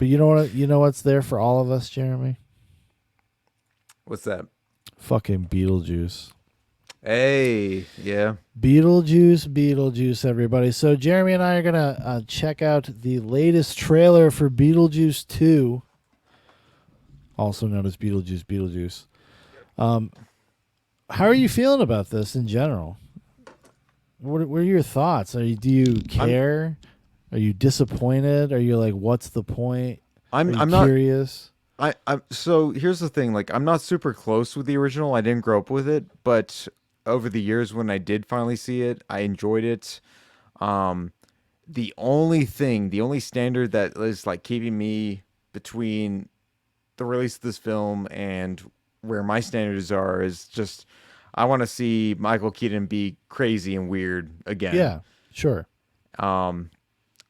But you know what? You know what's there for all of us, Jeremy? What's that? Fucking Beetlejuice. Hey, yeah. Beetlejuice, everybody. So Jeremy and I are going to check out the latest trailer for Beetlejuice 2, also known as Beetlejuice. How are you feeling about this in general? What are your thoughts? Do you care? Are you disappointed? Are you like, what's the point? I'm curious. So here's the thing. Like, I'm not super close with the original. I didn't grow up with it, but over the years when I did finally see it, I enjoyed it. The only standard that is like keeping me between the release of this film and where my standards are is just I want to see Michael Keaton be crazy and weird again. Yeah, sure.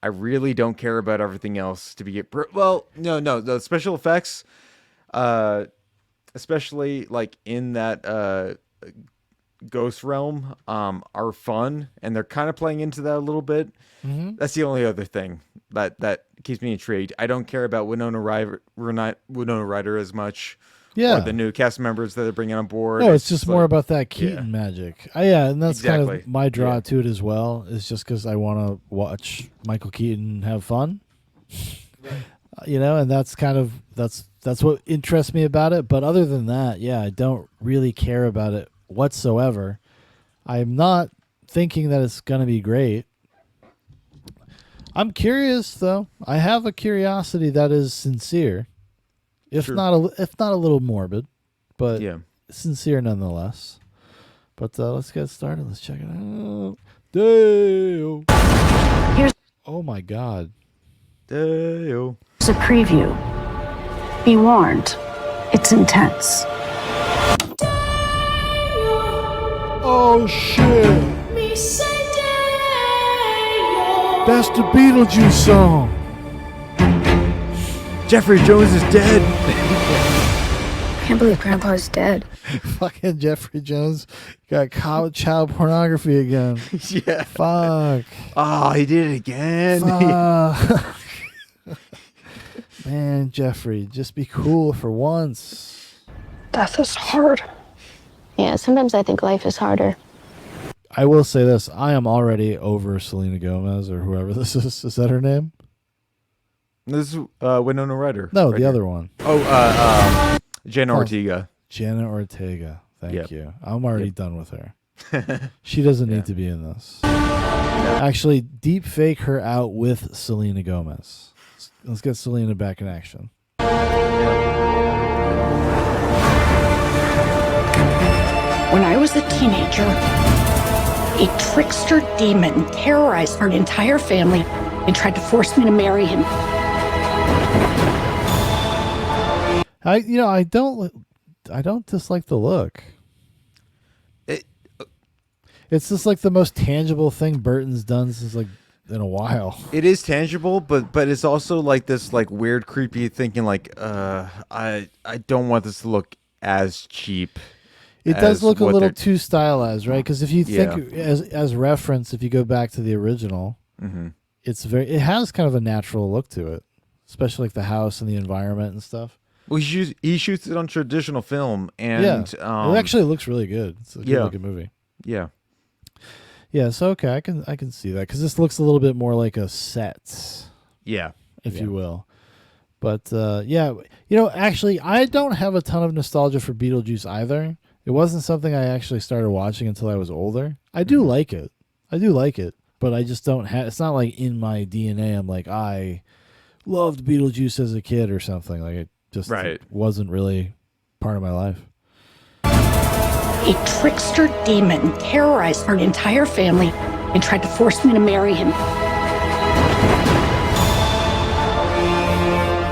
I really don't care about everything else to be well. No, the special effects, especially like in that ghost realm, are fun, and they're kind of playing into that a little bit. Mm-hmm. That's the only other thing that keeps me intrigued. I don't care about Winona Ryder as much. Yeah, or the new cast members that they're bringing on board. No, it's just more about that Keaton magic. Yeah, and that's kind of my draw to it as well. Is just because I want to watch Michael Keaton have fun. Right. And that's kind of that's what interests me about it. But other than that, yeah, I don't really care about it whatsoever. I'm not thinking that it's gonna be great. I'm curious though. I have a curiosity that is sincere. If not a little morbid, but sincere nonetheless. But let's get started. Let's check it out. Dale. Oh my God. Dale. It's a preview. Be warned. It's intense. Oh shit. That's the Beetlejuice song. Jeffrey Jones is dead. I can't believe Grandpa's dead. Fucking Jeffrey Jones got caught child pornography again. Yeah. Fuck. Oh, he did it again. Fuck. Man, Jeffrey, just be cool for once. Death is hard. Yeah, sometimes I think life is harder. I will say this. I am already over Selena Gomez or whoever this is. Is that her name? This is Winona Ryder. No, the other one. Oh, Jenna Ortega. Jenna Ortega. Thank you. I'm already done with her. She doesn't need to be in this. Actually, deep fake her out with Selena Gomez. Let's get Selena back in action. When I was a teenager, a trickster demon terrorized our entire family and tried to force me to marry him. I don't dislike the look. It's just like the most tangible thing Burton's done since like in a while. It is tangible, but it's also like this like weird, creepy thinking like I don't want this to look as cheap. It does look a little too stylized, right? Because if you think as reference, if you go back to the original, it has kind of a natural look to it, especially like the house and the environment and stuff. Well, he shoots it on traditional film, and it actually looks really good. It's a good looking movie. Yeah, yeah. So okay, I can see that because this looks a little bit more like a set, if you will. But actually, I don't have a ton of nostalgia for Beetlejuice either. It wasn't something I actually started watching until I was older. I do like it, but I just don't have. It's not like in my DNA. I'm like I loved Beetlejuice as a kid or something. Like it just wasn't really part of my life. A trickster demon terrorized our entire family and tried to force me to marry him.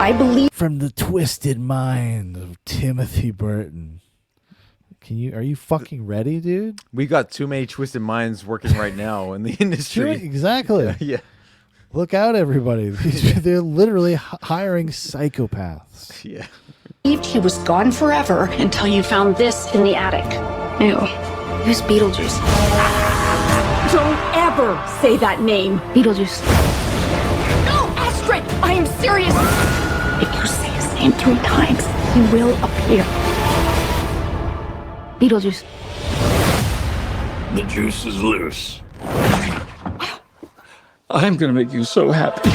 I believe from the twisted mind of Timothy Burton. Are you fucking ready, dude? We got too many twisted minds working right now in the industry. Sure, exactly. Yeah. Look out, everybody. They're literally hiring psychopaths. Yeah. Believed he was gone forever until you found this in the attic. Ew. Who's Beetlejuice? Don't ever say that name. Beetlejuice. No, Astrid! I am serious! name 3 times, he will appear. Beetlejuice. The juice is loose. I'm gonna make you so happy.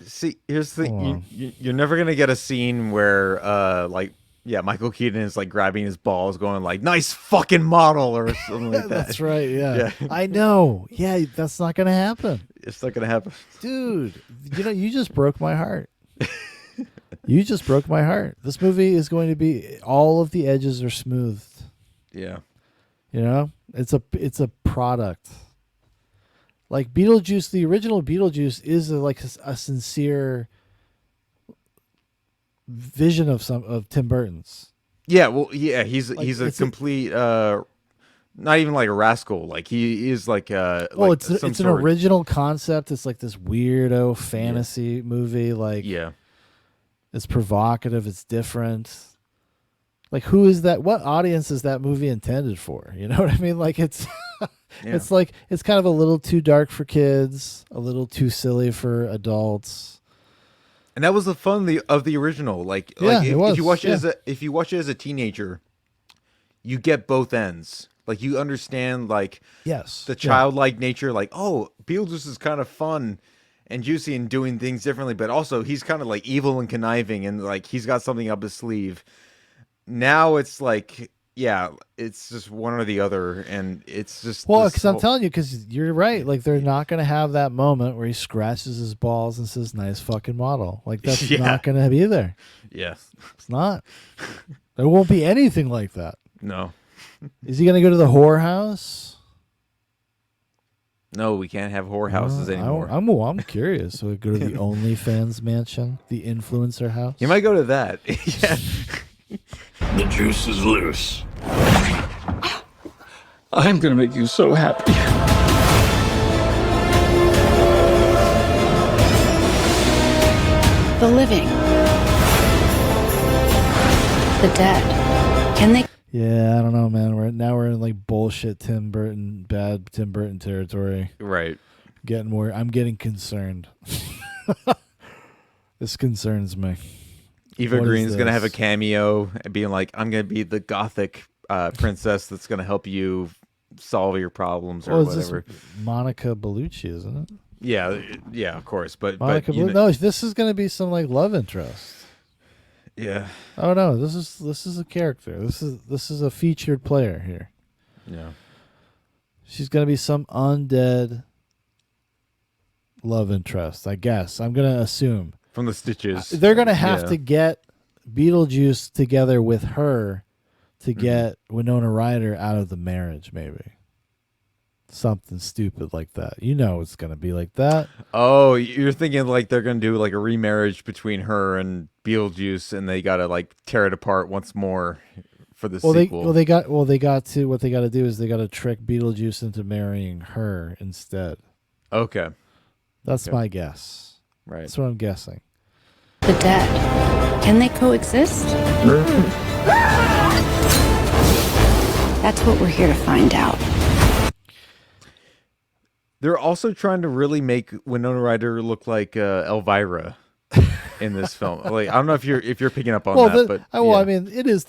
See, here's the thing. You're never gonna get a scene where, Michael Keaton is like grabbing his balls, going like, "Nice fucking model" or something like that. That's right. Yeah. I know. Yeah, that's not gonna happen. It's not gonna happen, dude. You just broke my heart. You just broke my heart. This movie is going to be all of the edges are smoothed. Yeah. It's a product. Like Beetlejuice, the original Beetlejuice is a sincere vision of Tim Burton's. Yeah, well, yeah, he's a complete not even like a rascal. Like he is like it's an original concept. It's like this weirdo fantasy movie. Like it's provocative. It's different. Like who is that? What audience is that movie intended for? You know what I mean? Like it's it's like it's kind of a little too dark for kids, a little too silly for adults. And that was the fun of the original. Like if you watch it as a teenager, you get both ends. Like you understand the childlike nature. Like, oh, Beetlejuice is kind of fun and juicy and doing things differently, but also he's kind of like evil and conniving and like he's got something up his sleeve. Now it's like, it's just one or the other, and it's just because I'm telling you, because you're right. Like they're not going to have that moment where he scratches his balls and says, "Nice fucking model." Like that's not going to be there. Yeah, it's not. There won't be anything like that. No. Is he going to go to the whorehouse? No, we can't have whorehouses anymore. I'm curious. So we go to the OnlyFans mansion, the influencer house. You might go to that. Yeah. The juice is loose. I'm gonna make you so happy. The living. The dead. Can they? Yeah, I don't know, man. We're in like bullshit bad Tim Burton territory. Right. I'm getting concerned. This concerns me. Eva Green's going to have a cameo and being like, I'm going to be the gothic princess that's going to help you solve your problems or whatever. This Monica Bellucci, isn't it? Yeah, of course. But no, this is going to be some like love interest. Yeah. Oh no, this is a character. This is a featured player here. Yeah. She's going to be some undead love interest, I guess. I'm going to assume. From the stitches. They're going to have to get Beetlejuice together with her to get Winona Ryder out of the marriage, maybe. Something stupid like that. It's going to be like that. Oh, you're thinking like they're going to do like a remarriage between her and Beetlejuice and they got to like tear it apart once more for the sequel. What they got to do is they got to trick Beetlejuice into marrying her instead. Okay. That's my guess. Right. That's what I'm guessing. The dead. Can they coexist? That's what we're here to find out. They're also trying to really make Winona Ryder look like Elvira in this film. Like I don't know if you're picking up on that, but I mean, it is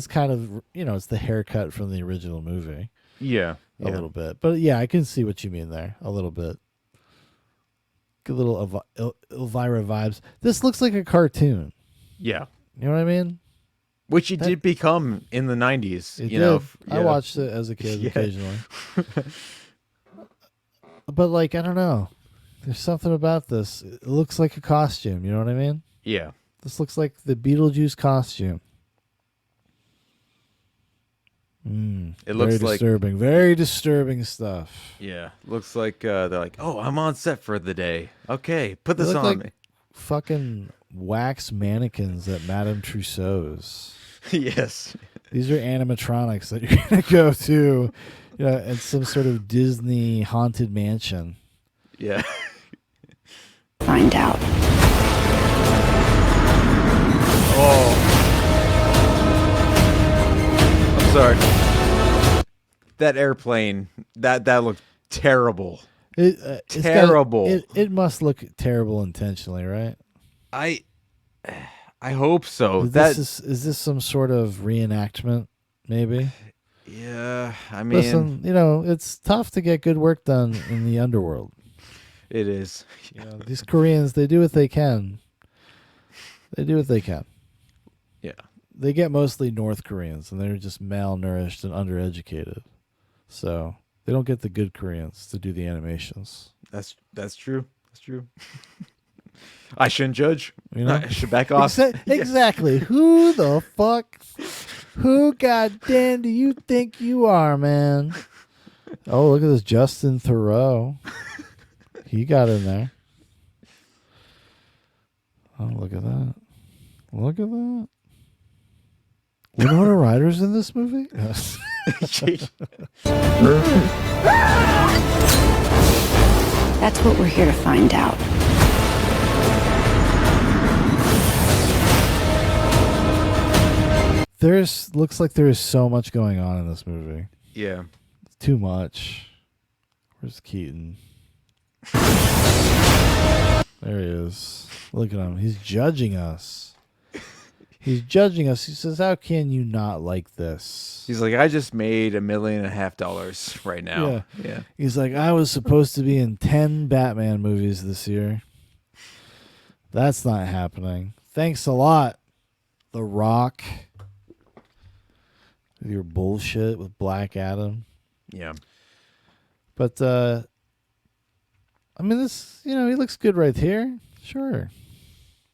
kind of it's the haircut from the original movie. Yeah, a little bit, but yeah, I can see what you mean there a little bit. Good little Elvira vibes. This looks like a cartoon. Yeah. You know what I mean? Which it did become in the 90s. I watched it as a kid occasionally. But like, I don't know. There's something about this. It looks like a costume. You know what I mean? Yeah. This looks like the Beetlejuice costume. It looks disturbing. Very disturbing stuff. Yeah. Looks like they're like, oh, I'm on set for the day. Okay, put this on me. Fucking wax mannequins at Madame Tussauds. Yes. These are animatronics that you're going to go to at some sort of Disney haunted mansion. Yeah. Find out. Oh. Sorry. That airplane, that looked terrible. It's terrible. It must look terrible intentionally, right? I hope so. Is this some sort of reenactment? Maybe. Yeah, I mean, listen, it's tough to get good work done in the underworld. It is. These Koreans, they do what they can. They do what they can. Yeah. They get mostly North Koreans, and they're just malnourished and undereducated. So they don't get the good Koreans to do the animations. That's true. That's true. I shouldn't judge. I should back off. Exactly. Who the fuck? Who goddamn do you think you are, man? Oh, look at this Justin Theroux. He got in there. Oh, look at that. Look at that. Winona Ryder's in this movie? That's what we're here to find out. Looks like there is so much going on in this movie. Yeah. It's too much. Where's Keaton? There he is. Look at him. He's judging us. He's judging us. He says, how can you not like this? He's like, I just made $1.5 million right now. Yeah. He's like, I was supposed to be in 10 Batman movies this year. That's not happening. Thanks a lot, The Rock. With your bullshit with Black Adam. Yeah. But, I mean, this, he looks good right here. Sure.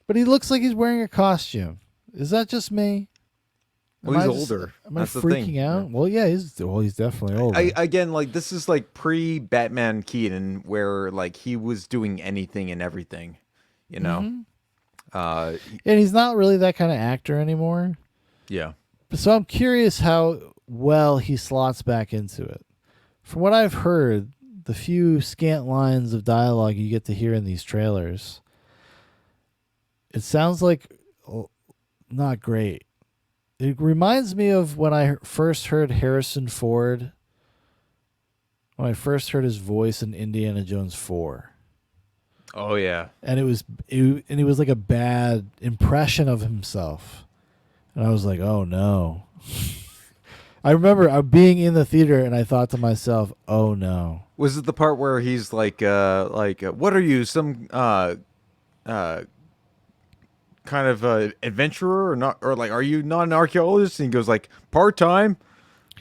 But he looks like he's wearing a costume. Is that just me? Well, he's older. Am I freaking out? Yeah. Well, yeah, he's definitely older. Again, like, this is like pre-Batman Keaton, where like he was doing anything and everything, and he's not really that kind of actor anymore. Yeah. So I'm curious how well he slots back into it. From what I've heard, the few scant lines of dialogue you get to hear in these trailers, it sounds like not great. It reminds me of when I first heard Harrison Ford, when I first heard his voice in Indiana Jones 4. Oh yeah. And it was like a bad impression of himself. And I was like, "Oh no." I remember being in the theater and I thought to myself, "Oh no." Was it the part where he's like what are you, some kind of adventurer or not, or like, are you not an archaeologist? And he goes like, part-time.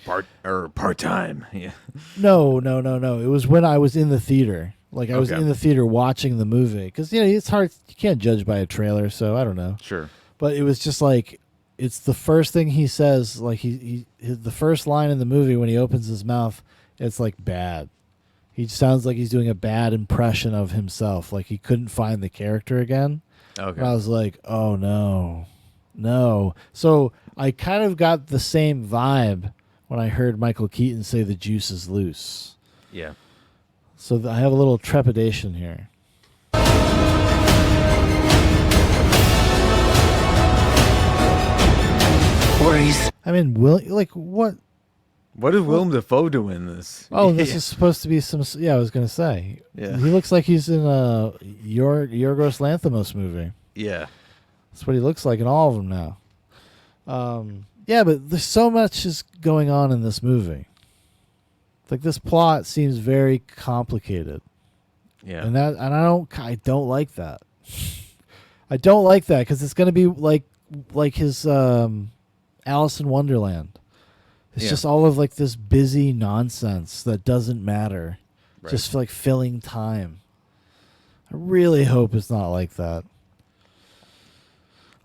Yeah. No. It was when I was in the theater. Like I was in the theater watching the movie, because it's hard. You can't judge by a trailer, so I don't know. Sure. But it was just like, it's the first thing he says. Like the first line in the movie when he opens his mouth, it's like bad. He sounds like he's doing a bad impression of himself. Like he couldn't find the character again. Okay. And I was like, oh no. So I kind of got the same vibe when I heard Michael Keaton say the juice is loose. Yeah. So I have a little trepidation here. Worries. I mean, what? What is Willem Dafoe doing in this? Oh, this is supposed to be some. Yeah, I was gonna say. Yeah. He looks like he's in a Yorgos Lanthimos movie. Yeah. That's what he looks like in all of them now. Yeah, but there's so much is going on in this movie. Like, this plot seems very complicated. Yeah. And I don't like that. I don't like that, because it's gonna be like his Alice in Wonderland. It's just all of like this busy nonsense that doesn't matter. Right. Just like filling time. I really hope it's not like that.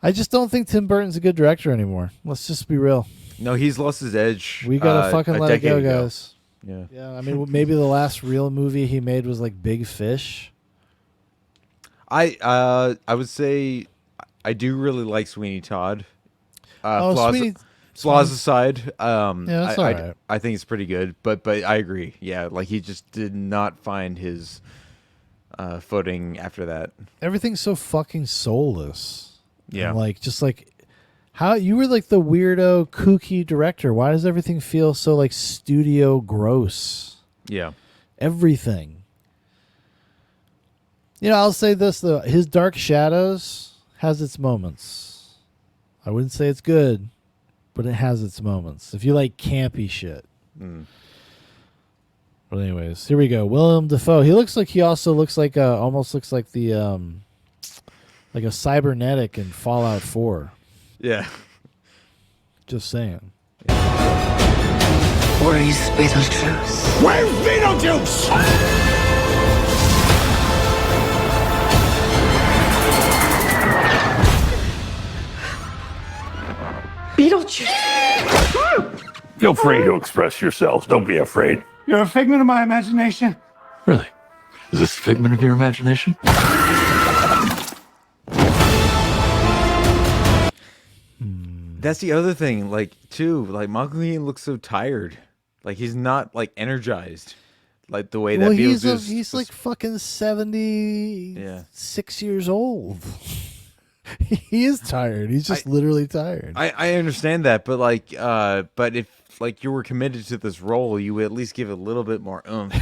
I just don't think Tim Burton's a good director anymore. Let's just be real. No, he's lost his edge. We gotta fucking let it go, guys. Yeah. Yeah, I mean, maybe the last real movie he made was like Big Fish. I would say I do really like Sweeney Todd. Flaws aside, that's all right. I think it's pretty good, but I agree. Yeah, like he just did not find his footing after that. Everything's so fucking soulless. Yeah, and just like how you were like the weirdo, kooky director. Why does everything feel so like studio gross? Yeah, everything. I'll say this though: his Dark Shadows has its moments. I wouldn't say it's good, but it has its moments. If you like campy shit. But anyways, here we go. Willem Dafoe. He also looks like almost looks like the like a cybernetic in Fallout 4. Yeah. Just saying. Where is Beetlejuice? Where's Beetlejuice? Beetlejuice! Feel free to express yourselves. Don't be afraid. You're a figment of my imagination. Really? Is this a figment of your imagination? That's the other thing, like, too. Like, Michael Keaton looks so tired. Like, he's not, like, energized. Like, the way that Beetlejuice... He's like fucking 76 years old. He is tired. He's just literally tired. I understand that, but, like, but if, like, you were committed to this role, you would at least give it a little bit more oomph.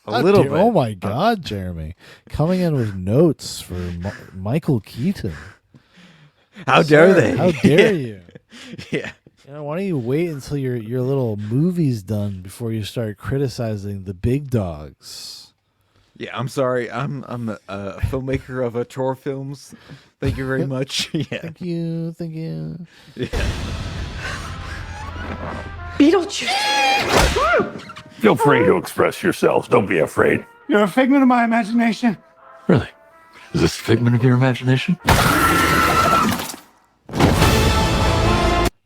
A little bit. Oh, my God, Jeremy. Coming in with notes for Michael Keaton. How dare they? How dare you? Yeah. Why don't you wait until your little movie's done before you start criticizing the big dogs? Yeah, I'm sorry. I'm a filmmaker of tour films. Thank you very much. Yeah. Thank you. Yeah. Beetlejuice! Feel free to express yourselves. Don't be afraid. You're a figment of my imagination. Really? Is this a figment of your imagination?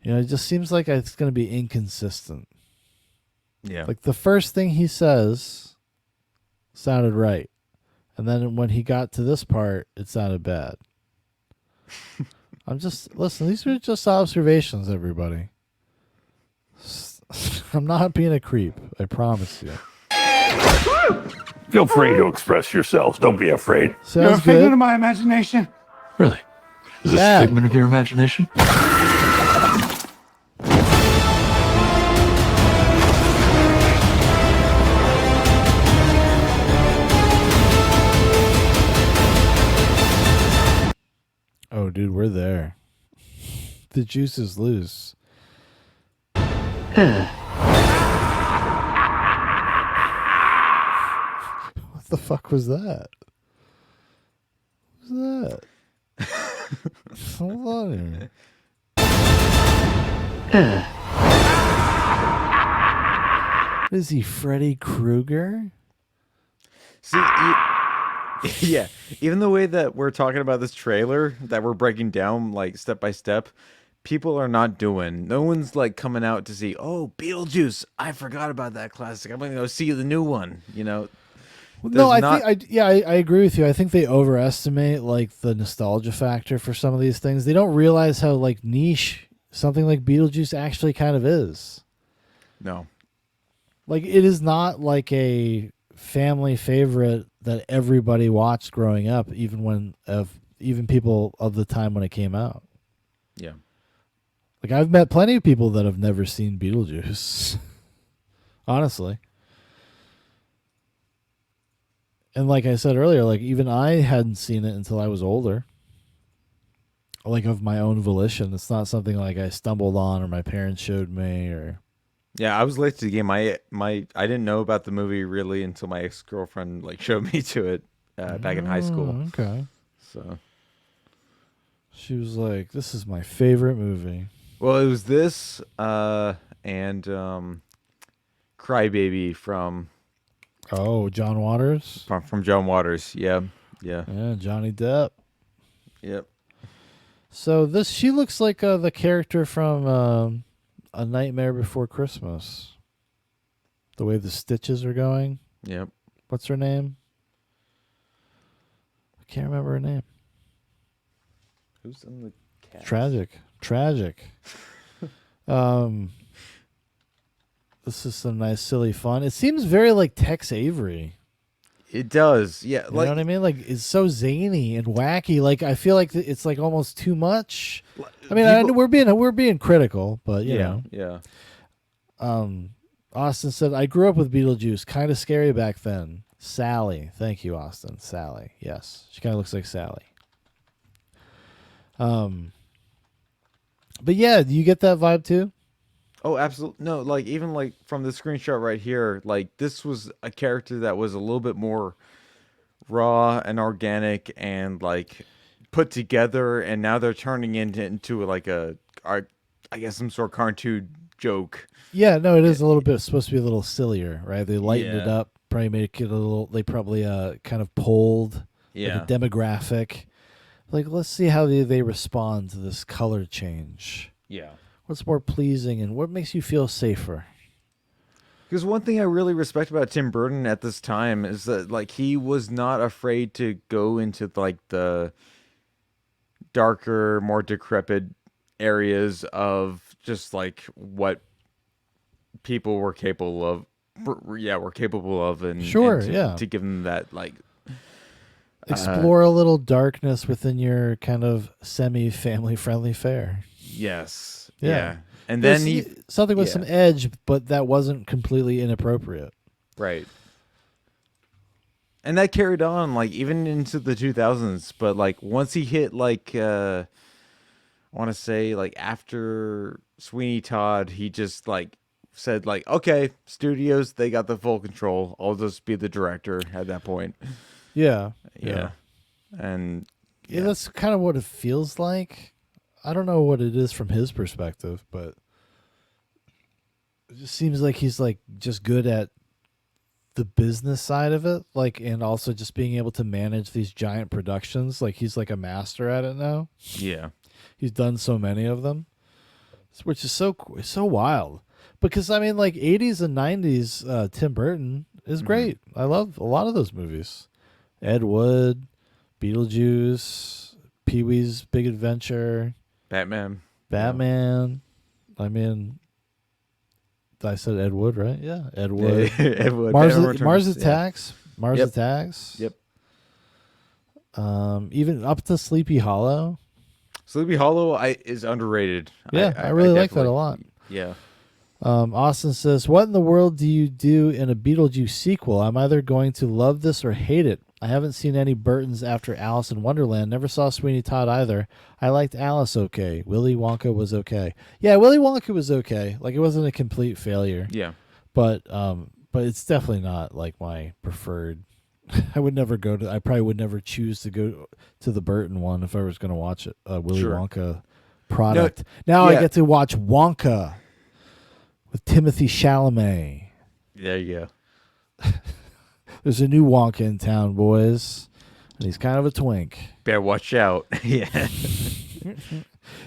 It just seems like it's going to be inconsistent. Yeah. Like the first thing he says sounded right. And then when he got to this part, it sounded bad. Listen, these are just observations, everybody. I'm not being a creep. I promise you. Feel free to express yourselves. Don't be afraid. You're a Sounds figment good. of my imagination. Really? Is this a figment of your imagination? Oh, dude, we're there. The juice is loose. What the fuck was that? What was that? Hold on here. What is he, Freddy Krueger? See, yeah. Even the way that we're talking about this trailer, that we're breaking down like step by step, people are not doing. No one's like coming out to see, oh, Beetlejuice. I forgot about that classic. I'm gonna go see the new one. No, I agree with you. I think they overestimate like the nostalgia factor for some of these things. They don't realize how like niche something like Beetlejuice actually kind of is. No. Like it is not like a family favorite that everybody watched growing up, even people of the time when it came out. Yeah. Like I've met plenty of people that have never seen Beetlejuice. Honestly. And like I said earlier, like even I hadn't seen it until I was older. Like of my own volition. It's not something like I stumbled on or my parents showed me or... Yeah, I was late to the game. I didn't know about the movie really until my ex-girlfriend like showed me to it back in high school. Okay. So she was like, "This is my favorite movie." Well, it was this and Crybaby from John Waters. From John Waters. Yeah. Yeah, Johnny Depp. Yep. So she looks like the character from A Nightmare Before Christmas. The way the stitches are going. Yep. What's her name? I can't remember her name. Who's in the cast? Tragic. This is some nice silly fun. It seems very like Tex Avery. It does. Yeah. You know what I mean? Like it's so zany and wacky. Like I feel like it's like almost too much. I mean, I know we're being critical, but you know. Yeah. Austin said, "I grew up with Beetlejuice, kind of scary back then. Sally. Thank you, Austin. Sally. Yes. She kind of looks like Sally. But yeah, do you get that vibe too? Oh, absolutely. No, like even like from the screenshot right here, like this was a character that was a little bit more raw and organic and like put together, and now they're turning into like I guess some sort of cartoon joke. Yeah, no, it is a little bit supposed to be a little sillier, right? They lightened it Yeah. up, probably make it a little. They probably kind of polled Yeah. like a demographic. Like, let's see how they respond to this color change. Yeah. What's more pleasing and what makes you feel safer? Because one thing I really respect about Tim Burton at this time is that like he was not afraid to go into like the darker, more decrepit areas of just like what people were capable of. Were capable of, and Sure, and to give them that like explore a little darkness within your kind of semi-family friendly fare. Yes. Yeah. Yeah. And then something with some edge, but that wasn't completely inappropriate. Right. And that carried on like even into the 2000s, but like once he hit like I want to say like after Sweeney Todd, he just like said like, okay, studios, they got the full control. I'll just be the director at that point. Yeah. Yeah. And yeah, that's kind of what it feels like. I don't know what it is from his perspective, but it just seems like he's like just good at the business side of it, like, and also just being able to manage these giant productions. Like he's like a master at it now. Yeah. He's done so many of them, which is so wild. Because I mean, like 80s and 90s, Tim Burton is great. I love a lot of those movies. Ed Wood, Beetlejuice, Pee-wee's Big Adventure, Batman. I mean, I said Ed Wood, right? Yeah, Ed Wood. Ed Wood. Mars Attacks. Mars Yep. Attacks. Yep. Even up to Sleepy Hollow. Sleepy Hollow is underrated. Yeah, I really like that a lot. Yeah. Austin says, what in the world do you do in a Beetlejuice sequel? I'm either going to love this or hate it. I haven't seen any Burtons after Alice in Wonderland. Never saw Sweeney Todd either. I liked Alice okay. Willy Wonka was okay. Yeah, Willy Wonka was okay. Like, it wasn't a complete failure. Yeah. But it's definitely not like my preferred. I probably would never choose to go to the Burton one if I was going to watch it. Willy Wonka product. Now I get to watch Wonka with Timothy Chalamet. There you go. There's a new Wonka in town, boys, and he's kind of a twink. Better watch out. Yeah.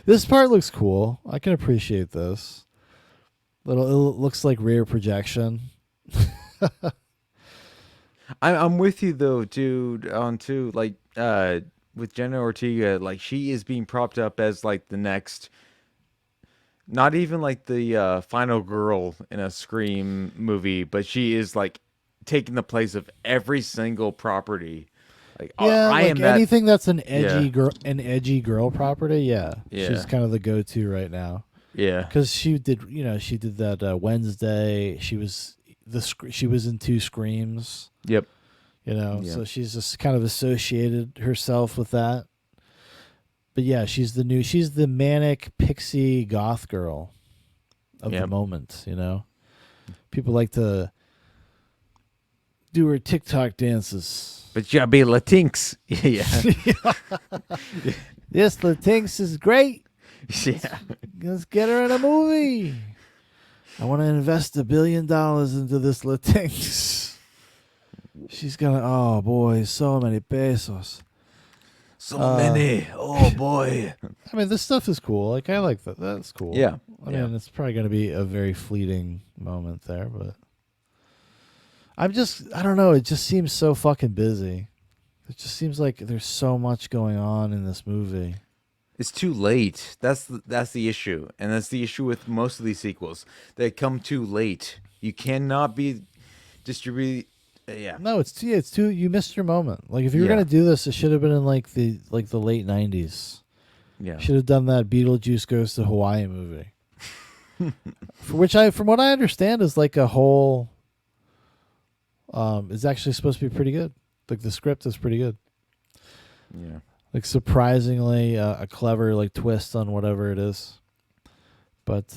This part looks cool. I can appreciate this. It looks like rear projection. I'm with you though, dude. On too, like with Jenna Ortega, like she is being propped up as like the next. Not even like the final girl in a Scream movie, but she is like taking the place of every single property. Like I am anything that's an edgy girl property. Yeah, she's kind of the go-to right now. Yeah, because she did that Wednesday. She was in 2 Screams. Yep. So she's just kind of associated herself with that. But yeah, she's the manic pixie goth girl of the moment, People like to do her TikTok dances. But you gotta be Latinx. Yeah. Yes, Latinx is great. Yeah. Let's get her in a movie. I want to invest $1 billion into this Latinx. She's gonna, oh boy, so many pesos. So many. Oh boy. I mean, this stuff is cool. Like, I like that. That's cool. Yeah. I mean, it's probably going to be a very fleeting moment there, but I don't know. It just seems so fucking busy. It just seems like there's so much going on in this movie. It's too late. That's the issue. And that's the issue with most of these sequels. They come too late. You cannot be distributed. Yeah. No, it's too. You missed your moment. Like, if you were gonna do this, it should have been in like the late 90s. Yeah. Should have done that Beetlejuice Goes to Hawaii movie. For which from what I understand, is like a whole is actually supposed to be pretty good. Like the script is pretty good. Yeah. Like surprisingly a clever like twist on whatever it is. But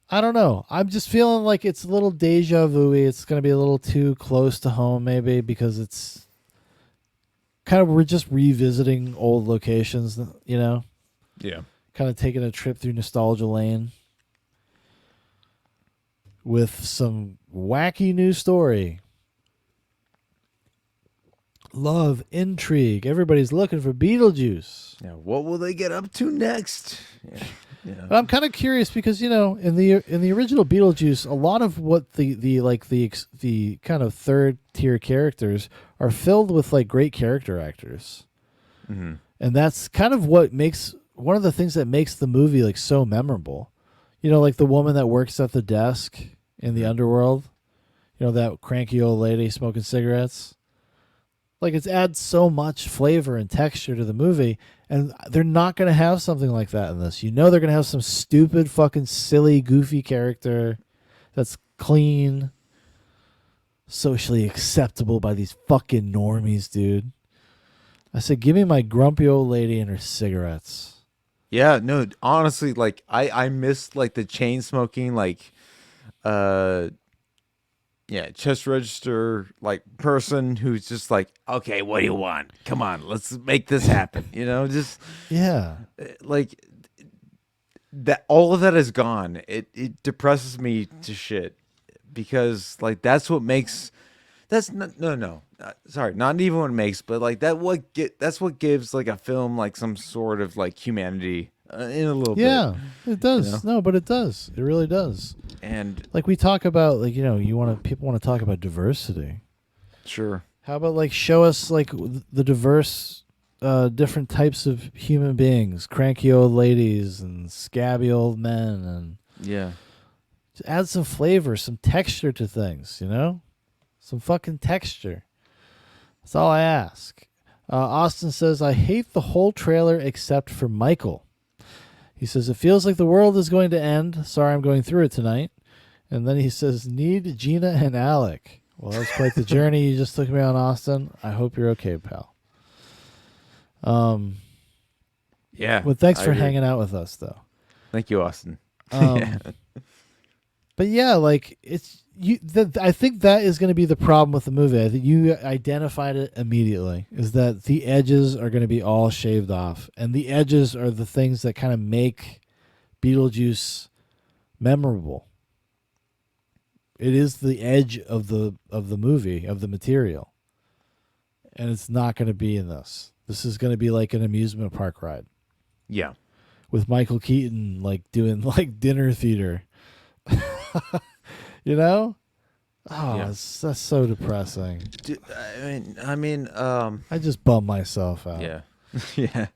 I don't know. I'm just feeling like it's a little deja vu-y. It's going to be a little too close to home maybe because it's kind of we're just revisiting old locations, you know? Yeah. Kind of taking a trip through nostalgia lane with some wacky new story. Love, intrigue. Everybody's looking for Beetlejuice. Yeah. What will they get up to next? Yeah. Yeah. I'm kind of curious because in the original Beetlejuice, a lot of what the kind of third tier characters are filled with like great character actors, and that's kind of what makes one of the things that makes the movie like so memorable. You know, like the woman that works at the desk in the underworld. You know, that cranky old lady smoking cigarettes. Like it adds so much flavor and texture to the movie, and they're not going to have something like that in this. You know they're going to have some stupid, fucking silly, goofy character that's clean, socially acceptable by these fucking normies, dude. I said, give me my grumpy old lady and her cigarettes. Yeah, no, honestly, like I missed like the chain smoking, like yeah, chest register like person who's just like, okay, what do you want? Come on, let's make this happen. You know, just Yeah. like that. All of that is gone. It depresses me to shit because like that's what makes. That's not sorry, not even what makes, but like that's what gives like a film like some sort of like humanity in a little bit. Yeah, it does. You know? No, but it does. It really does. And like we talk about, like, you know, people want to talk about diversity. Sure. How about like show us like the diverse, different types of human beings, cranky old ladies and scabby old men, and yeah, just add some flavor, some texture to things. You know, some fucking texture. That's all I ask. Austin says, I hate the whole trailer except for Michael. He says, it feels like the world is going to end. Sorry I'm going through it tonight. And then he says, need Gina and Alec. Well, that was quite the journey you just took me on, Austin. I hope you're okay, pal. Yeah. Well, thanks for hanging out with us, though. Thank you, Austin. But yeah, like I think that is going to be the problem with the movie. I think you identified it immediately. Is that the edges are going to be all shaved off, and the edges are the things that kind of make Beetlejuice memorable. It is the edge of the movie, of the material, and it's not going to be in this. This is going to be like an amusement park ride. Yeah, with Michael Keaton like doing like dinner theater. You know? Oh, yeah. That's so depressing. I mean, I just bummed myself out. Yeah. Yeah.